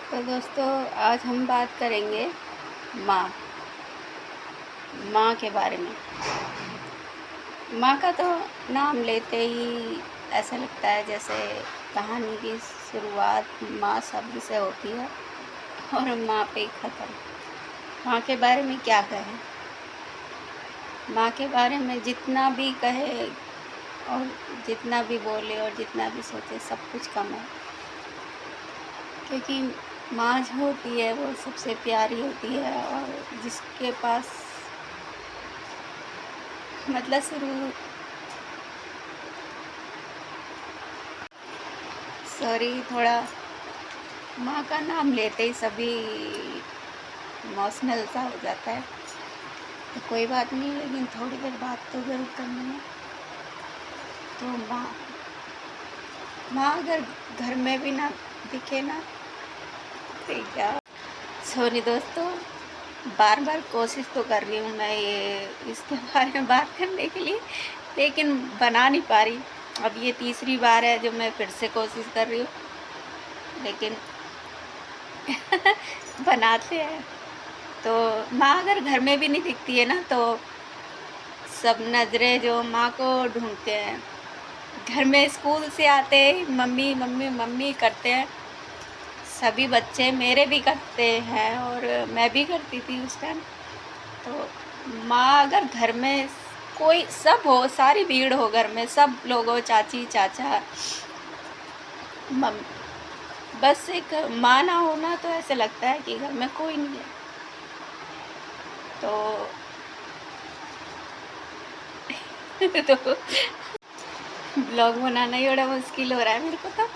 तो दोस्तों, आज हम बात करेंगे माँ माँ के बारे में। माँ का तो नाम लेते ही ऐसा लगता है जैसे कहानी की शुरुआत माँ शब्द से होती है और माँ पे ही ख़त्म। माँ के बारे में क्या कहें। माँ के बारे में जितना भी कहे और जितना भी बोले और जितना भी सोचे सब कुछ कम है, क्योंकि माँ जो होती है वो सबसे प्यारी होती है और जिसके पास मतलब शुरू सॉरी थोड़ा माँ का नाम लेते ही सभी इमोशनल सा हो जाता है। तो कोई बात नहीं, लेकिन थोड़ी देर बात तो ज़रूर करनी है। तो माँ अगर घर में भी ना दिखे ना तो क्या। सॉरी दोस्तों, बार बार कोशिश तो कर रही हूँ मैं ये इसके बारे में बात करने के लिए, लेकिन बना नहीं पा रही। अब ये तीसरी बार है जो मैं फिर से कोशिश कर रही हूँ, लेकिन बनाते हैं। तो माँ अगर घर में भी नहीं दिखती है ना तो सब नज़रें जो माँ को ढूंढते हैं। घर में स्कूल से आते ही मम्मी मम्मी मम्मी करते हैं। सभी बच्चे मेरे भी करते हैं और मैं भी करती थी उस टाइम। तो माँ अगर घर में कोई सब हो, सारी भीड़ हो घर में, सब लोग हो, चाची चाचा मम बस एक माँ ना होना तो ऐसे लगता है कि घर में कोई नहीं है। तो तो ब्लॉग बनाना ही बड़ा मुश्किल हो रहा है मेरे को तो,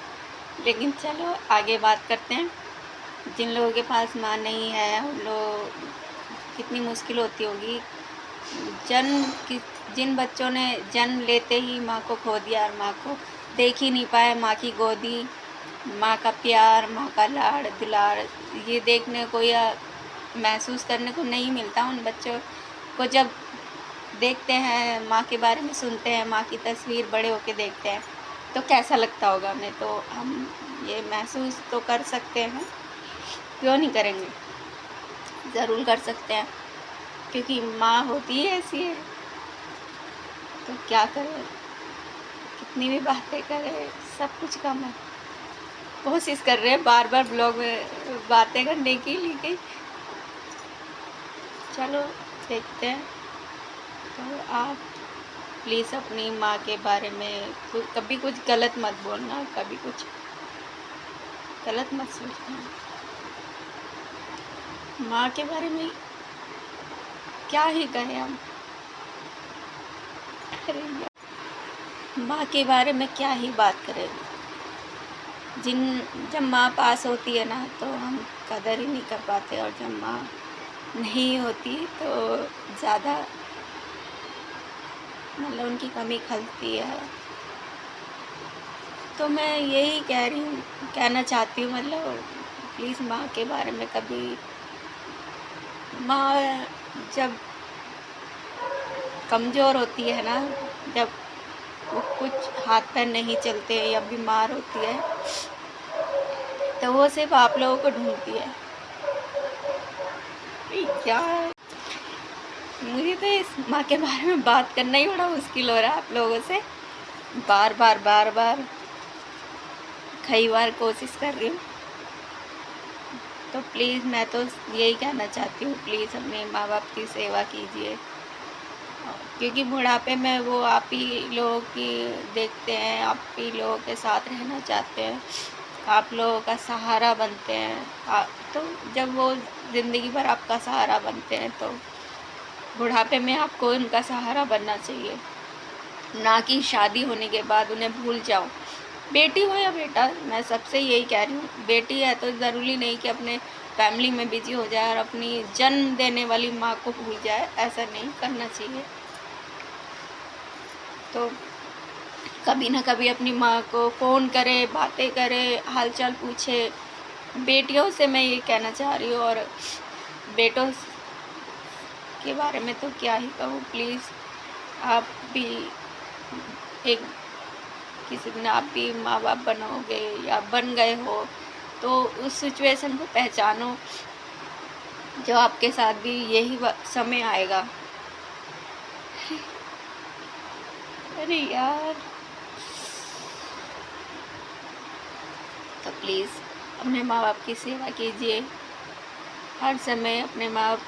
लेकिन चलो आगे बात करते हैं। जिन लोगों के पास माँ नहीं है उन लोग कितनी मुश्किल होती होगी। जन्म की जिन बच्चों ने जन्म लेते ही माँ को खो दिया और माँ को देख ही नहीं पाए, माँ की गोदी, माँ का प्यार, माँ का लाड़ दुलार, ये देखने को या महसूस करने को नहीं मिलता। उन बच्चों को जब देखते हैं, माँ के बारे में सुनते हैं, माँ की तस्वीर बड़े होके देखते हैं तो कैसा लगता होगा हमें। तो हम ये महसूस तो कर सकते हैं, क्यों नहीं करेंगे, ज़रूर कर सकते हैं, क्योंकि माँ होती ही ऐसी है। तो क्या करें, कितनी भी बातें करें सब कुछ कम है। कोशिश कर रहे हैं बार बार ब्लॉग में बातें करने की, लेकिन चलो देखते हैं। तो आप प्लीज़ अपनी माँ के बारे में कभी कुछ गलत मत बोलना, कभी कुछ गलत मत सोचना। माँ के बारे में क्या ही कहें हम। अरे यार, माँ के बारे में क्या ही बात करें। जिन जब माँ पास होती है ना तो हम कदर ही नहीं कर पाते, और जब माँ नहीं होती तो ज़्यादा मतलब उनकी कमी खलती है। तो मैं यही कह रही हूँ, कहना चाहती हूँ, मतलब प्लीज़ माँ के बारे में कभी, माँ जब कमज़ोर होती है ना, जब वो कुछ हाथ पैर नहीं चलते या बीमार होती है तो वो सिर्फ आप लोगों को ढूंढती है। क्या, मुझे तो इस माँ के बारे में बात करना ही बड़ा मुश्किल हो रहा है आप लोगों से। बार बार बार बार कई बार कोशिश कर रही हूँ। तो प्लीज़ मैं तो यही कहना चाहती हूँ, प्लीज़ अपने माँ बाप की सेवा कीजिए, क्योंकि बुढ़ापे में वो आप ही लोगों की देखते हैं, आप ही लोगों के साथ रहना चाहते हैं, आप लोगों का सहारा बनते हैं। तो जब वो ज़िंदगी भर आपका सहारा बनते हैं तो बुढ़ापे में आपको उनका सहारा बनना चाहिए, ना कि शादी होने के बाद उन्हें भूल जाओ। बेटी हो या बेटा, मैं सबसे यही कह रही हूँ, बेटी है तो ज़रूरी नहीं कि अपने फैमिली में बिजी हो जाए और अपनी जन्म देने वाली माँ को भूल जाए, ऐसा नहीं करना चाहिए। तो कभी ना कभी अपनी माँ को फ़ोन करे, बातें करे, हालचाल पूछे। बेटियों से मैं ये कहना चाह रही हूँ, और बेटों के बारे में तो क्या ही कहूँ। प्लीज़ आप भी एक किसी दिन आप भी माँ बाप बनोगे या बन गए हो तो उस सिचुएशन को पहचानो, जो आपके साथ भी यही समय आएगा। अरे यार, तो प्लीज़ अपने माँ बाप की सेवा कीजिए, हर समय अपने माँ बाप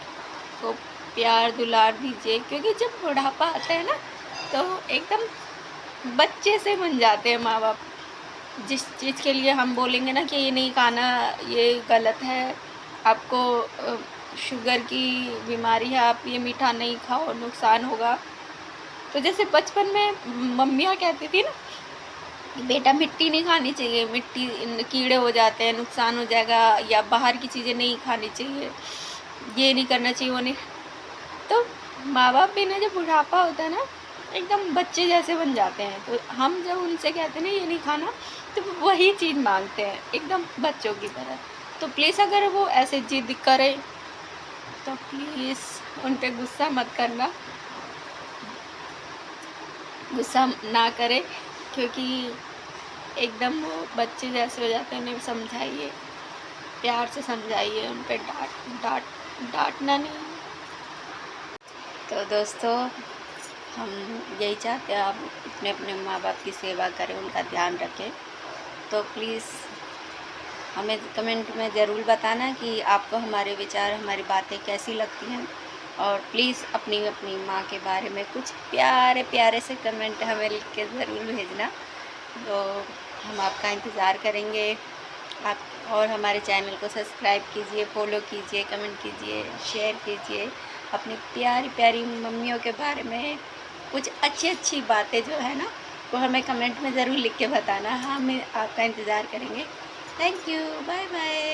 को प्यार दुलार दीजिए, क्योंकि जब बुढ़ापा आता है ना तो एकदम बच्चे से बन जाते हैं माँ बाप। जिस चीज़ के लिए हम बोलेंगे ना कि ये नहीं खाना, ये गलत है, आपको शुगर की बीमारी है, आप ये मीठा नहीं खाओ, नुकसान होगा। तो जैसे बचपन में मम्मियाँ कहती थी ना, बेटा मिट्टी नहीं खानी चाहिए, मिट्टी कीड़े हो जाते हैं, नुकसान हो जाएगा, या बाहर की चीज़ें नहीं खानी चाहिए, ये नहीं करना चाहिए, वो नहीं। तो माँ बाप भी ना, जब बुढ़ापा होता है ना, एकदम बच्चे जैसे बन जाते हैं। तो हम जब उनसे कहते हैं ना ये नहीं खाना, तो वही चीज़ मांगते हैं एकदम बच्चों की तरह। तो प्लीज़ अगर वो ऐसे जिद करें तो प्लीज़ उन पे गुस्सा मत करना, गुस्सा ना करें, क्योंकि एकदम वो बच्चे जैसे हो जाते हैं। उन्हें समझाइए, प्यार से समझाइए, उन पे डांटना नहीं। तो दोस्तों, हम यही चाहते हैं आप अपने अपने माँ बाप की सेवा करें, उनका ध्यान रखें। तो प्लीज़ हमें कमेंट में ज़रूर बताना कि आपको हमारे विचार, हमारी बातें कैसी लगती हैं। और प्लीज़ अपनी अपनी माँ के बारे में कुछ प्यारे प्यारे से कमेंट हमें लिख के ज़रूर भेजना। तो हम आपका इंतज़ार करेंगे। आप और हमारे चैनल को सब्सक्राइब कीजिए, फॉलो कीजिए, कमेंट कीजिए, शेयर कीजिए। अपनी प्यारी प्यारी मम्मियों के बारे में कुछ अच्छी अच्छी बातें जो है ना, वो हमें कमेंट में ज़रूर लिख के बताना। हम आपका इंतज़ार करेंगे। Thank you, bye bye.